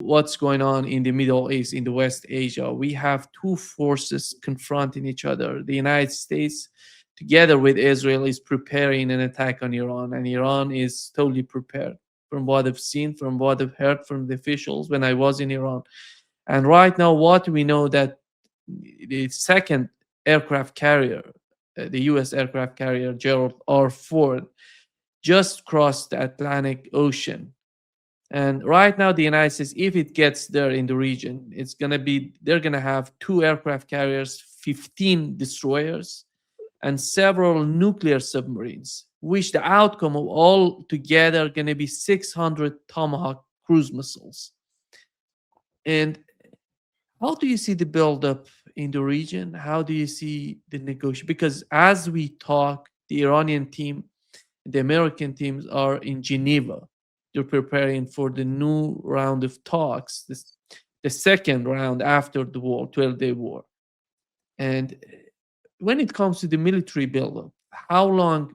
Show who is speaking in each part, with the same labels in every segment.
Speaker 1: what's going on in the Middle East, in the West Asia. We have two forces confronting each other. The United States, together with Israel, is preparing an attack on Iran, and Iran is totally prepared. From what I've seen, from what I've heard from the officials when I was in Iran, and right now, what we know that the second aircraft carrier, the U.S. aircraft carrier Gerald R. Ford, just crossed the Atlantic Ocean. And right now, the United States, if it gets there in the region, they're gonna have two aircraft carriers, 15 destroyers, and several nuclear submarines, which the outcome of all together gonna be 600 Tomahawk cruise missiles. And how do you see the buildup in the region? How do you see the negotiation? Because as we talk, the Iranian team, the American teams are in Geneva. They're preparing for the new round of talks, the second round after the war, 12-day war. And when it comes to the military buildup, how long?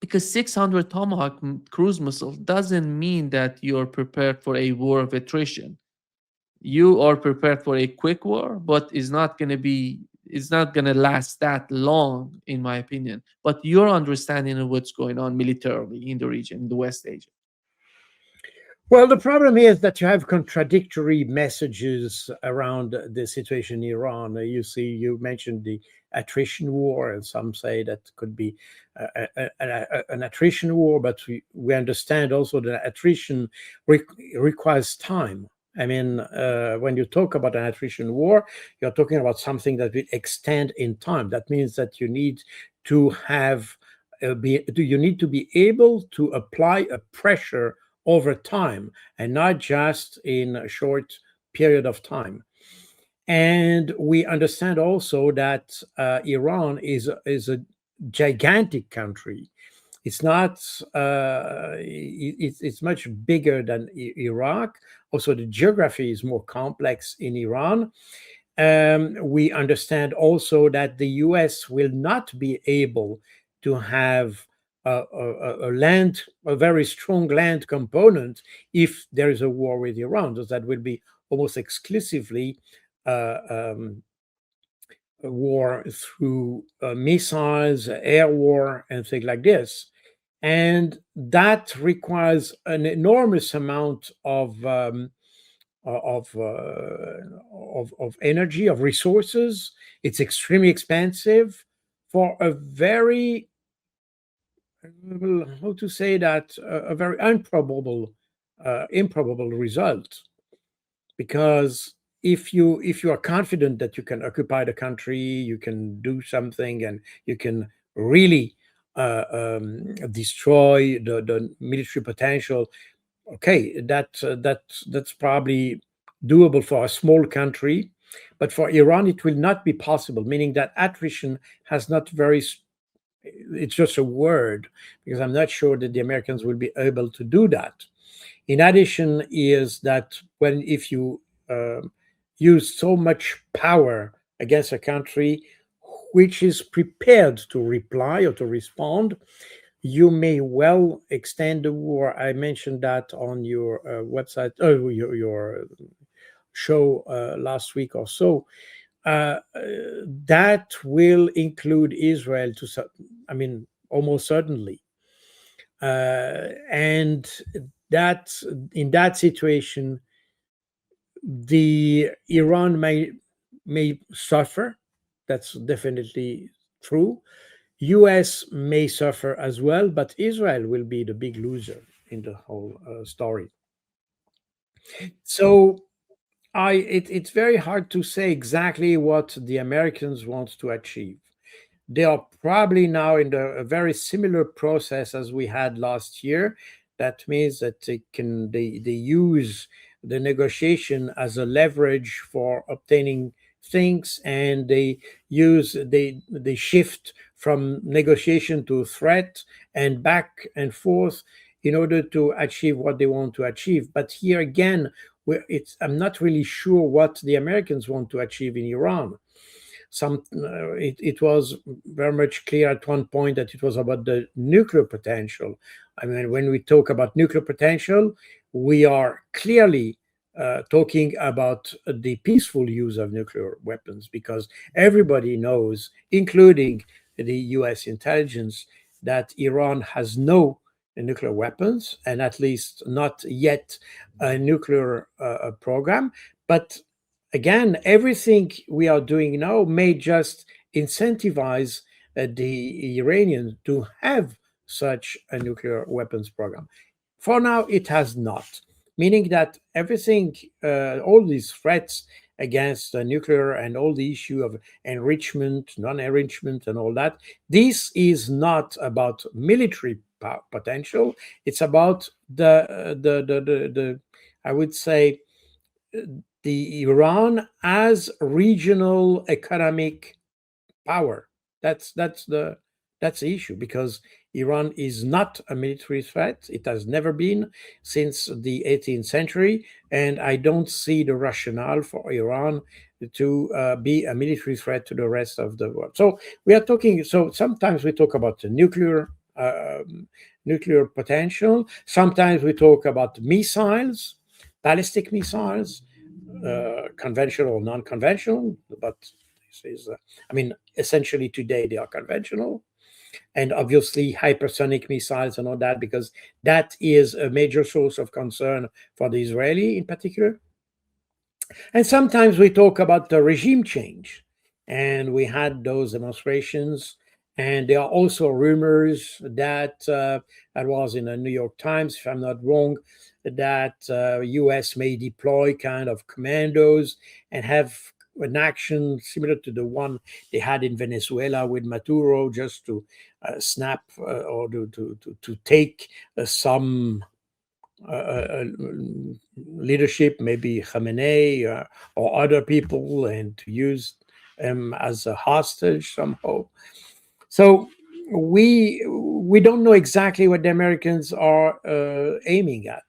Speaker 1: Because 600 Tomahawk cruise missiles doesn't mean that you're prepared for a war of attrition. You are prepared for a quick war, but it's not going to last that long, in my opinion. But your understanding of what's going on militarily in the region, in the West Asia.
Speaker 2: Well, the problem is that you have contradictory messages around the situation in Iran. You see, you mentioned the attrition war, and some say that could be an attrition war, but we understand also that attrition requires time. I mean, when you talk about an attrition war, you're talking about something that will extend in time. That means that you need to have, you need to be able to apply a pressure over time and not just in a short period of time. And we understand also that Iran is a gigantic country. It's not. It's much bigger than Iraq. Also, the geography is more complex in Iran. We understand also that the U.S. will not be able to have a very strong land component if there is a war with Iran. So that will be almost exclusively a war through missiles, air war, and things like this. And that requires an enormous amount of energy, of resources. It's extremely expensive for a very, how to say that, a very improbable result. Because if you are confident that you can occupy the country, you can do something, and you can really destroy the military potential, okay, that's probably doable for a small country. But for Iran, it will not be possible, meaning that attrition has not very, it's just a word, because I'm not sure that the Americans will be able to do that. In addition, is that if you use so much power against a country which is prepared to reply or to respond, you may well extend the war. I mentioned that on your website, your show last week or so. That will include Israel almost certainly. And that in that situation, the Iran may suffer. That's definitely true. US may suffer as well, but Israel will be the big loser in the whole story. So it's very hard to say exactly what the Americans want to achieve. They are probably now in a very similar process as we had last year. That means that they use the negotiation as a leverage for obtaining things, and they shift from negotiation to threat and back and forth in order to achieve what they want to achieve. But here again, I'm not really sure what the Americans want to achieve in Iran. It was very much clear at one point that it was about the nuclear potential. I mean, when we talk about nuclear potential, we are clearly talking about the peaceful use of nuclear weapons, because everybody knows, including the US intelligence, that Iran has no nuclear weapons, and at least not yet a nuclear program. But again, everything we are doing now may just incentivize the Iranians to have such a nuclear weapons program. For now, it has not, meaning that everything, all these threats against nuclear and all the issue of enrichment, non-enrichment, and all that, this is not about military potential. It's about the I would say, the Iran as regional economic power. That's the issue, because Iran is not a military threat. It has never been since the 18th century, and I don't see the rationale for Iran to be a military threat to the rest of the world. So we are talking. So sometimes we talk about the nuclear potential. Sometimes we talk about missiles, ballistic missiles, conventional or non-conventional, but this is, I mean, essentially today they are conventional, and obviously hypersonic missiles and all that, because that is a major source of concern for the Israeli in particular. And sometimes we talk about the regime change, and we had those demonstrations. And there are also rumors that that was in the New York Times, if I'm not wrong, that U.S. may deploy kind of commandos and have an action similar to the one they had in Venezuela with Maduro, just to snap or to take some leadership, maybe Khamenei or other people, and to use them as a hostage somehow. So we don't know exactly what the Americans are aiming at,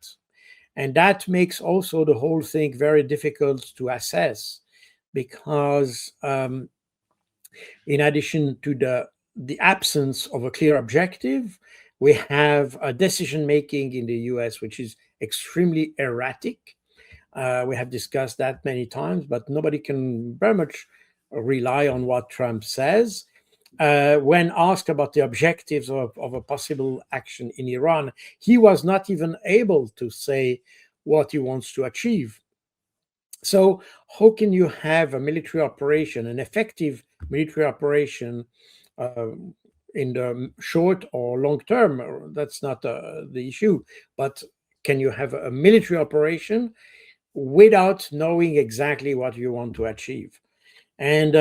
Speaker 2: and that makes also the whole thing very difficult to assess, because in addition to the absence of a clear objective, we have a decision making in the US which is extremely erratic. We have discussed that many times, but nobody can very much rely on what Trump says. When asked about the objectives of a possible action in Iran, he was not even able to say what he wants to achieve. So, how can you have a military operation, an effective military operation, uh, in the short or long term? That's not the issue. But can you have a military operation without knowing exactly what you want to achieve? And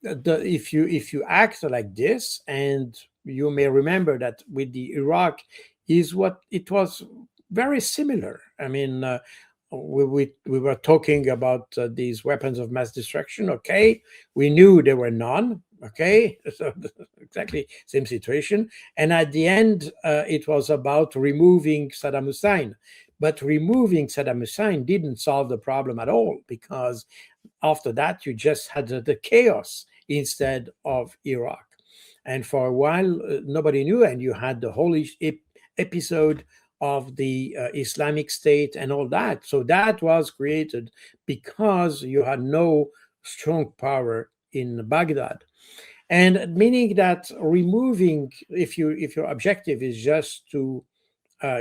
Speaker 2: if you act like this, and you may remember that with the Iraq, is what it was very similar. I mean, we were talking about these weapons of mass destruction. Okay, we knew there were none. Okay, so exactly same situation. And at the end, it was about removing Saddam Hussein. But removing Saddam Hussein didn't solve the problem at all, because after that, you just had the chaos instead of Iraq. And for a while, nobody knew, and you had the whole episode of the Islamic State and all that. So that was created because you had no strong power in Baghdad. And meaning that removing, if your objective is just to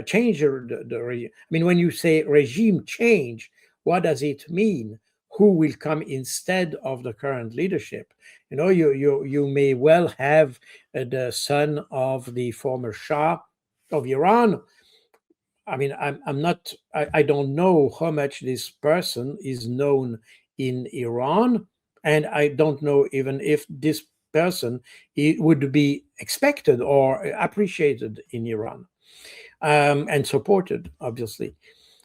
Speaker 2: change the regime. I mean, when you say regime change, what does it mean? Who will come instead of the current leadership? You know, you may well have the son of the former Shah of Iran. I mean, I'm not. I don't know how much this person is known in Iran, and I don't know even if this person would be expected or appreciated in Iran, and supported, obviously.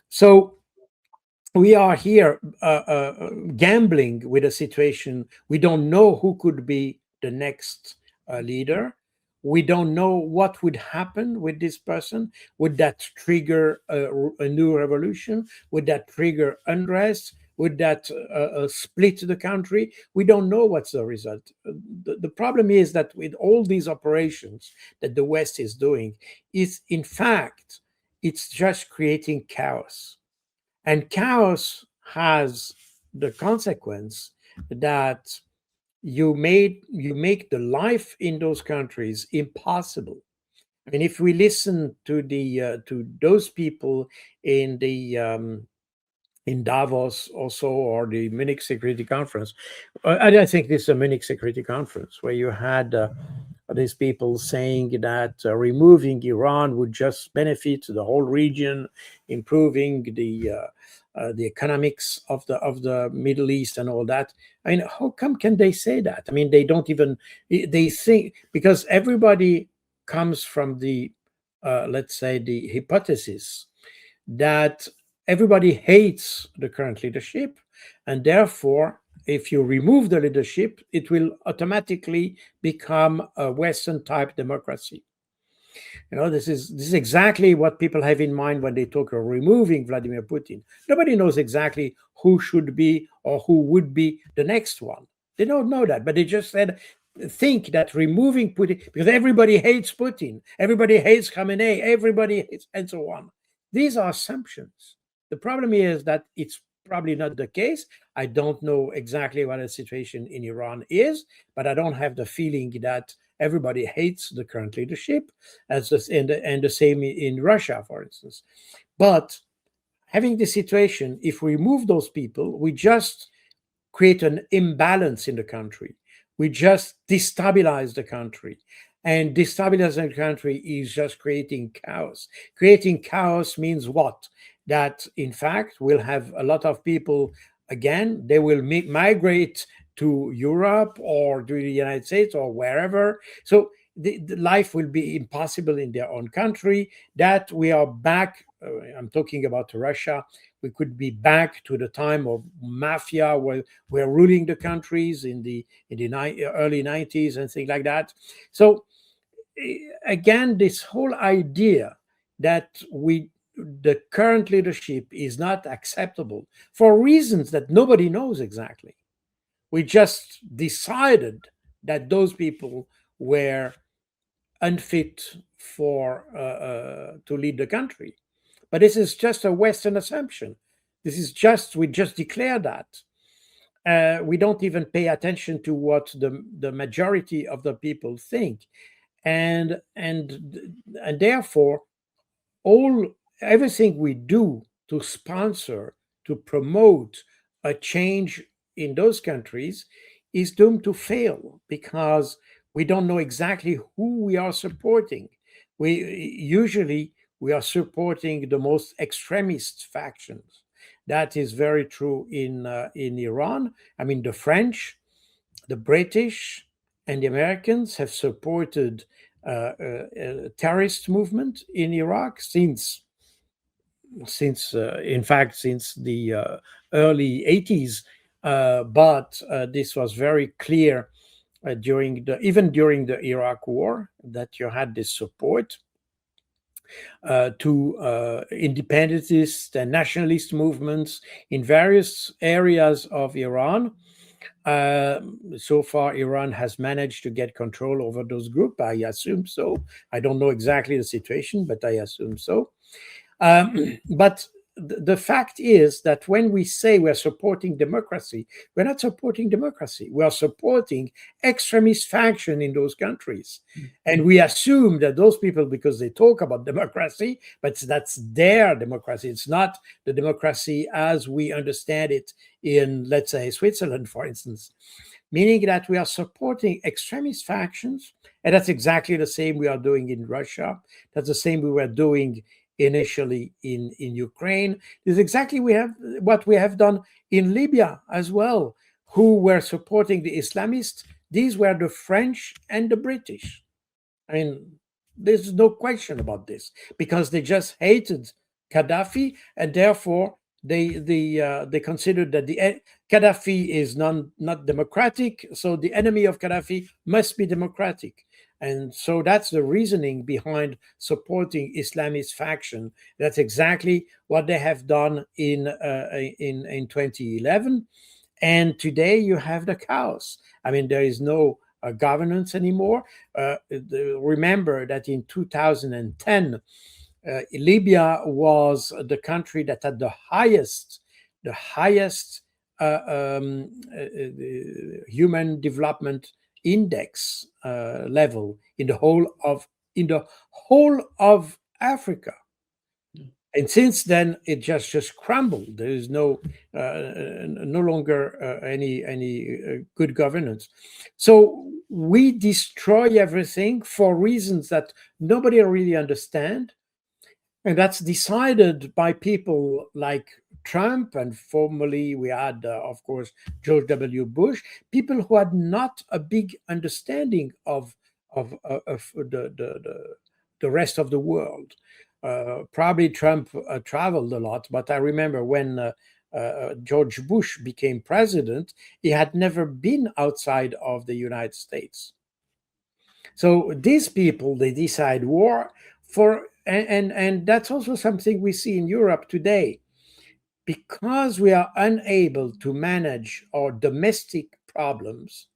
Speaker 2: So we are here gambling with a situation. We don't know who could be the next leader. We don't know what would happen with this person. Would that trigger a new revolution? Would that trigger unrest? Would that split the country? We don't know what's the result. The problem is that with all these operations that the West is doing, is in fact, it's just creating chaos. And chaos has the consequence that you make the life in those countries impossible. I mean, if we listen to those people in the in Davos also, or the Munich Security Conference. I think this is a Munich Security Conference where you had these people saying that removing Iran would just benefit the whole region, improving the economics of the Middle East and all that. I mean, how come can they say that? I mean, they don't even they think, because everybody comes from the let's say the hypothesis that everybody hates the current leadership, and therefore, if you remove the leadership, it will automatically become a Western type democracy. This is exactly what people have in mind when they talk of removing Vladimir Putin. Nobody knows exactly who should be or who would be the next one. They don't know that, but they just said think that removing Putin, because everybody hates Putin, everybody hates Khamenei, everybody hates, and so on. These are assumptions. The problem is that it's probably not the case. I don't know exactly what the situation in Iran is, but I don't have the feeling that everybody hates the current leadership, as this, and the same in Russia, for instance. But having this situation, if we remove those people, we just create an imbalance in the country. We just destabilize the country. And destabilizing the country is just creating chaos. Creating chaos means what? That in fact we'll have a lot of people, again, they will migrate to Europe or to the United States or wherever. So the life will be impossible in their own country. That we are back, I'm talking about Russia, we could be back to the time of mafia where we're ruling the countries in the early 90s and things like that. So again, this whole idea that the current leadership is not acceptable for reasons that nobody knows exactly. We just decided that those people were unfit for to lead the country. But this is just a Western assumption. This is just we just declare that. We don't even pay attention to what the majority of the people think, and therefore all everything we do to sponsor, to promote a change in those countries is doomed to fail, because we don't know exactly who we are supporting. We are supporting the most extremist factions. That is very true in Iran. I mean, the French, the British, and the Americans have supported a terrorist movement in Iraq in fact since the early 80s. But this was very clear during the Iraq War, that you had this support to independentist and nationalist movements in various areas of Iran. So far, Iran has managed to get control over those groups. I assume so. I don't know exactly the situation, but I assume so. But the fact is that when we say we're supporting democracy, we're not supporting democracy. We are supporting extremist faction in those countries. And we assume that those people, because they talk about democracy, but that's their democracy. It's not the democracy as we understand it in, let's say, Switzerland, for instance. Meaning that we are supporting extremist factions. And that's exactly the same we are doing in Russia. That's the same we were doing initially in Ukraine. This is exactly what we have done in Libya as well. Who were supporting the Islamists? These were the French and the British. I mean, there's no question about this, because they just hated Gaddafi, and therefore they considered that Gaddafi is not democratic, so the enemy of Gaddafi must be democratic. And so that's the reasoning behind supporting Islamist faction. That's exactly what they have done in 2011. And today you have the chaos. I mean, there is no governance anymore. Remember that in 2010, Libya was the country that had the highest the highest human development index level in the whole of Africa. And since then, it just crumbled. There is no longer any good governance. So we destroy everything for reasons that nobody really understand, and that's decided by people like Trump, and formerly we had, of course, George W. Bush, people who had not a big understanding of the rest of the world. Probably Trump traveled a lot, but I remember when George Bush became president, he had never been outside of the United States. So these people, they decide war for, and that's also something we see in Europe today. Because we are unable to manage our domestic problems,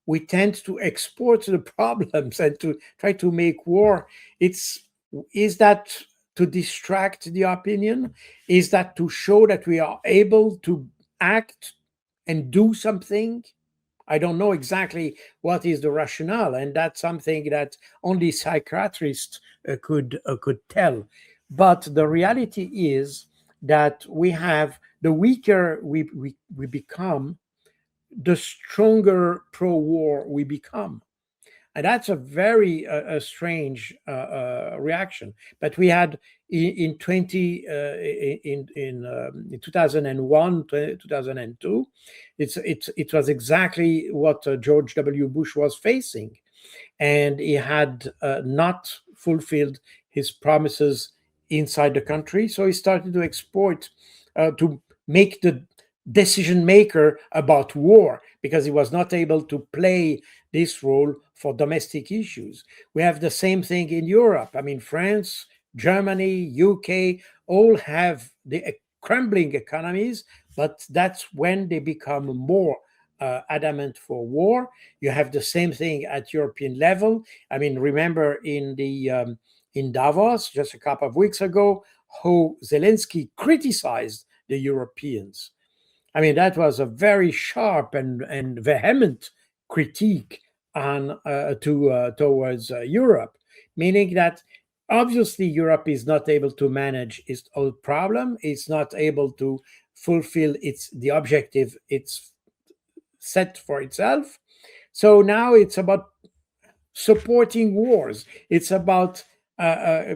Speaker 2: we tend to export the problems and to try to make war. Is that to distract the opinion? Is that to show that we are able to act and do something? I don't know exactly what is the rationale, and that's something that only psychiatrists could tell. But the reality is that we have, the weaker we become, the stronger pro-war we become. And that's a very strange reaction. But we had in 2001, 2002, it was exactly what George W. Bush was facing, and he had not fulfilled his promises inside the country, so he started to export to make the decision maker about war, because he was not able to play this role for domestic issues. We have the same thing in Europe. I mean, France, Germany, UK all have the crumbling economies, but that's when they become more adamant for war. You have the same thing at European level. I mean, remember in Davos just a couple of weeks ago, how Zelensky criticized the Europeans. I mean, that was a very sharp and vehement critique on towards Europe, meaning that obviously Europe is not able to manage its own problem. It's not able to fulfill the objective it's set for itself. So now it's about supporting wars. It's about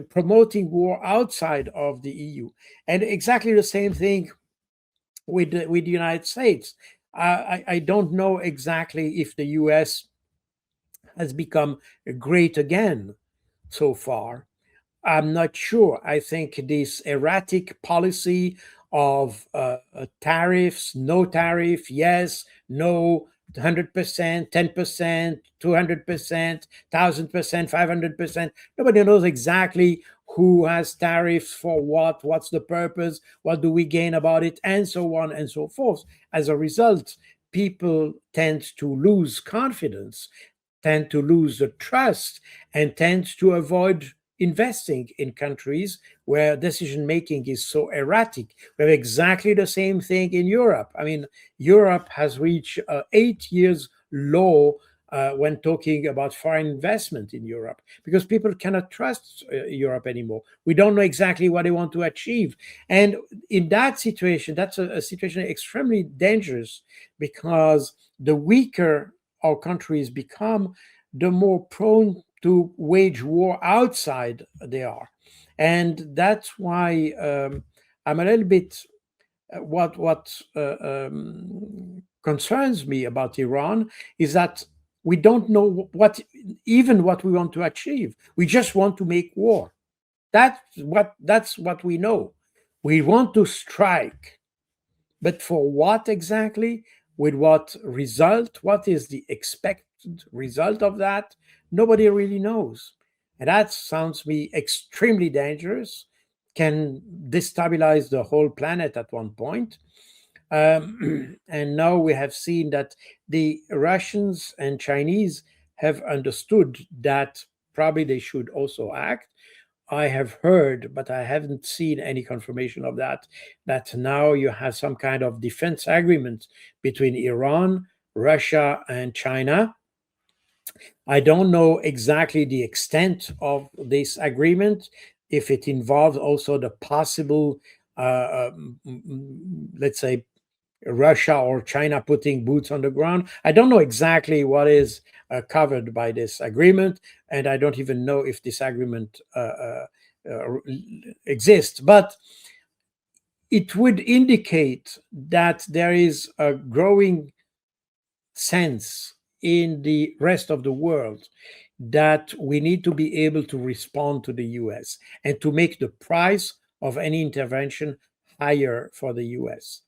Speaker 2: promoting war outside of the EU, and exactly the same thing with the United States. I don't know exactly if the U.S. has become great again so far. I'm not sure. I think this erratic policy of tariffs, no tariff, yes, no, 100%, 10%, 200%, 1,000%, 500%. Nobody knows exactly who has tariffs for what's the purpose, what do we gain about it, and so on and so forth. As a result, people tend to lose confidence, tend to lose the trust, and tend to avoid investing in countries where decision making is so erratic. We have exactly the same thing in Europe. I mean, Europe has reached 8 years low when talking about foreign investment in Europe, because people cannot trust Europe anymore. We don't know exactly what they want to achieve. And in that situation, that's a situation extremely dangerous, because the weaker our countries become, the more prone to wage war outside they are. And that's why I'm a little bit what concerns me about Iran is that we don't know what we want to achieve. We just want to make war. That's what we know. We want to strike, but for what exactly? With what result? What is the expected result of that? Nobody really knows. And that sounds me extremely dangerous, can destabilize the whole planet at one point. And now we have seen that the Russians and Chinese have understood that probably they should also act. I have heard, but I haven't seen any confirmation of that, that now you have some kind of defense agreement between Iran, Russia, and China. I don't know exactly the extent of this agreement, if it involves also the possible, let's say, Russia or China putting boots on the ground. I don't know exactly what is covered by this agreement, and I don't even know if this agreement uh, exists. But it would indicate that there is a growing sense in the rest of the world that we need to be able to respond to the US and to make the price of any intervention higher for the US.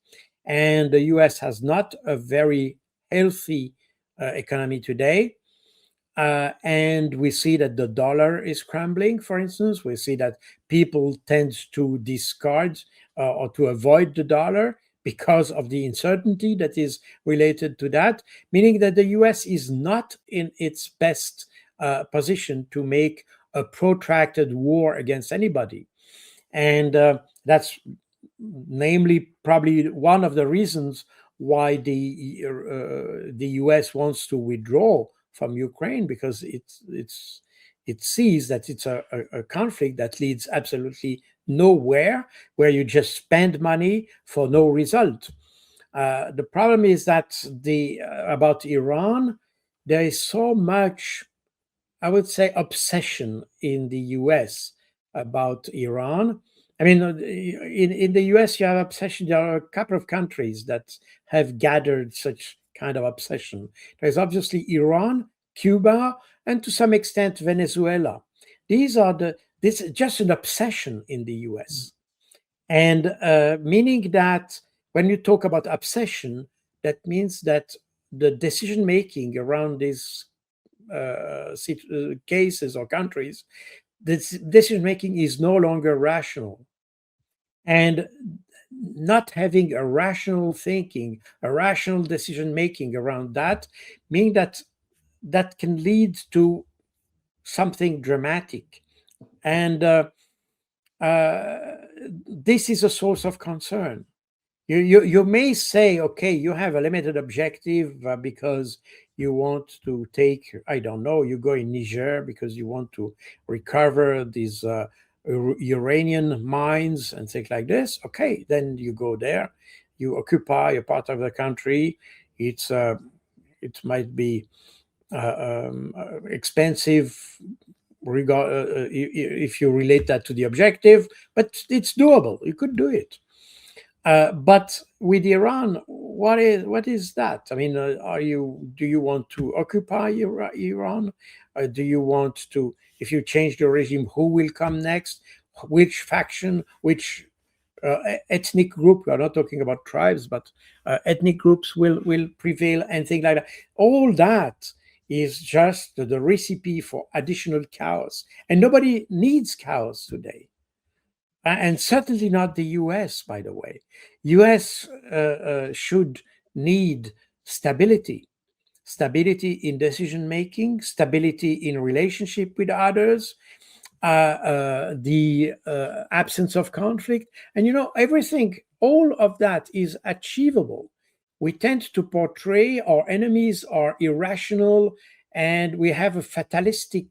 Speaker 2: And the US has not a very healthy economy today. And we see that the dollar is crumbling, for instance. We see that people tend to discard or to avoid the dollar because of the uncertainty that is related to that, meaning that the US is not in its best position to make a protracted war against anybody. And that's namely probably one of the reasons why the US wants to withdraw from Ukraine, because it sees that it's a conflict that leads absolutely nowhere, where you just spend money for no result. The problem is that the about Iran, there is so much, I would say, obsession in the US about Iran. I mean, in the US, you have obsession. There are a couple of countries that have gathered such kind of obsession. There's obviously Iran, Cuba, and to some extent Venezuela. These are this is just an obsession in the US, and meaning that when you talk about obsession, that means that the decision making around these cases or countries, this decision making is no longer rational. And not having a rational thinking, a rational decision making around that, meaning that that can lead to something dramatic. And uh, this is a source of concern. You may say, okay, you have a limited objective because you want to take, I don't know, you go in Niger because you want to recover these Uranian mines and things like this. Okay, then you go there, you occupy a part of the country. It's it might be expensive if you relate that to the objective, but it's doable. You could do it. But with Iran, what is that? I mean, do you want to occupy Iran? Do you want to, if you change the regime, who will come next? Which faction? Which ethnic group? We are not talking about tribes, but ethnic groups will prevail and things like that. All that is just the recipe for additional chaos, and nobody needs chaos today. And certainly not the US, by the way. US should need stability, stability in decision making, stability in relationship with others, the absence of conflict. And everything, all of that is achievable. We tend to portray our enemies are irrational, and we have a fatalistic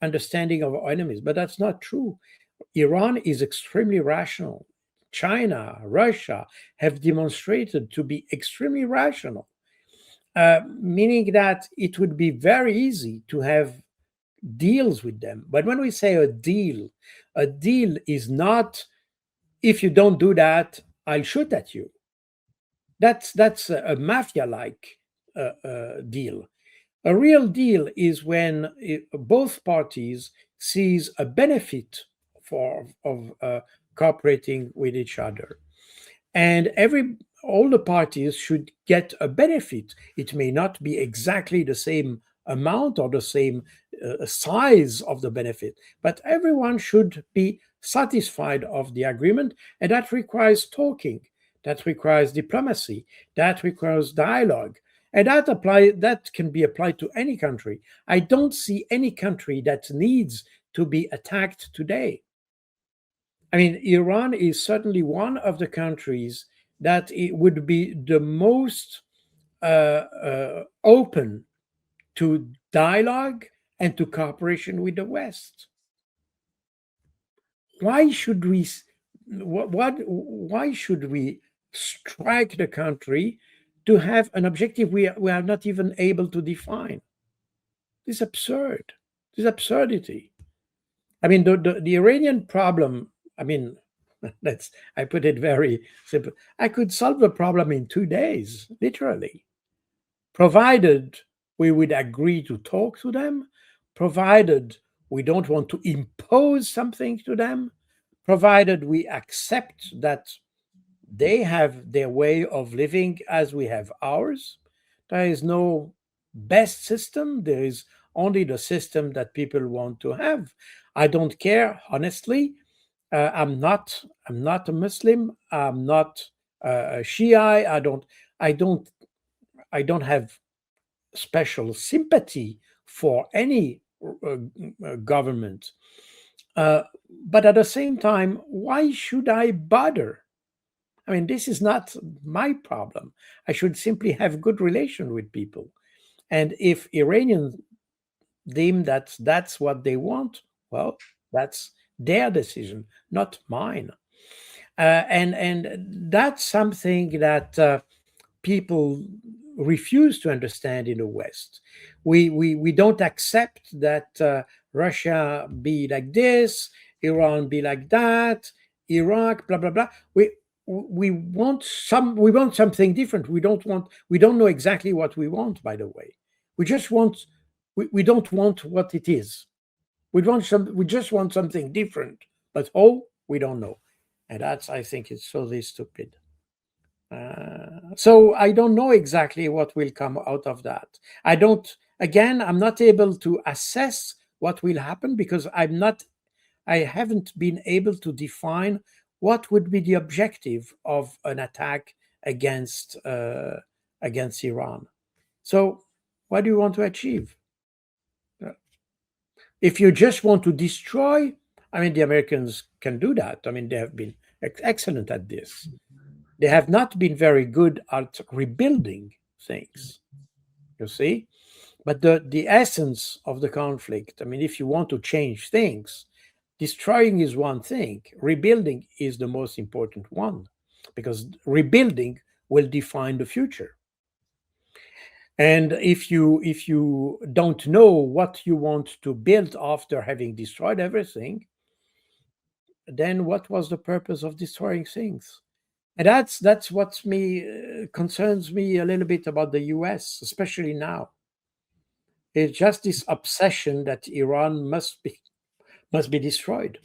Speaker 2: understanding of our enemies, but that's not true. Iran is extremely rational. China, Russia have demonstrated to be extremely rational, meaning that it would be very easy to have deals with them. But when we say a deal is not, if you don't do that, I'll shoot at you. That's a mafia-like deal. A real deal is when both parties sees a benefit of cooperating with each other, and all the parties should get a benefit. It may not be exactly the same amount or the same size of the benefit, but everyone should be satisfied of the agreement, and that requires talking, that requires diplomacy, that requires dialogue, and that can be applied to any country. I don't see any country that needs to be attacked today. I mean, Iran is certainly one of the countries that it would be the most open to dialogue and to cooperation with the West. Why should we? Why should we strike the country to have an objective we are not even able to define? This is absurd. This absurdity. I mean, the Iranian problem. I mean, I put it very simple. I could solve the problem in 2 days, literally, provided we would agree to talk to them, provided we don't want to impose something to them, provided we accept that they have their way of living as we have ours. There is no best system. There is only the system that people want to have. I don't care, honestly. I'm not a Muslim. I'm not a Shia. I don't have special sympathy for any government. But at the same time, why should I bother? I mean, this is not my problem. I should simply have good relation with people. And if Iranians deem that that's what they want, well, that's their decision, not mine. And that's something that people refuse to understand in the West. We don't accept that Russia be like this, Iran be like that, Iraq, blah blah blah. We want something different. We don't know exactly what we want, by the way. We just want we don't want what it is. We just want something different. But we don't know. And that's, I think, it's totally stupid. So I don't know exactly what will come out of that. I'm not able to assess what will happen because I haven't been able to define what would be the objective of an attack against Iran. So what do you want to achieve? If you just want to destroy, I mean, the Americans can do that. I mean, they have been excellent at this. They have not been very good at rebuilding things, you see. But the essence of the conflict, I mean, if you want to change things, destroying is one thing, rebuilding is the most important one, because rebuilding will define the future. And if you don't know what you want to build after having destroyed everything, then what was the purpose of destroying things? And that's what concerns me a little bit about the US, especially now. It's just this obsession that Iran must be destroyed.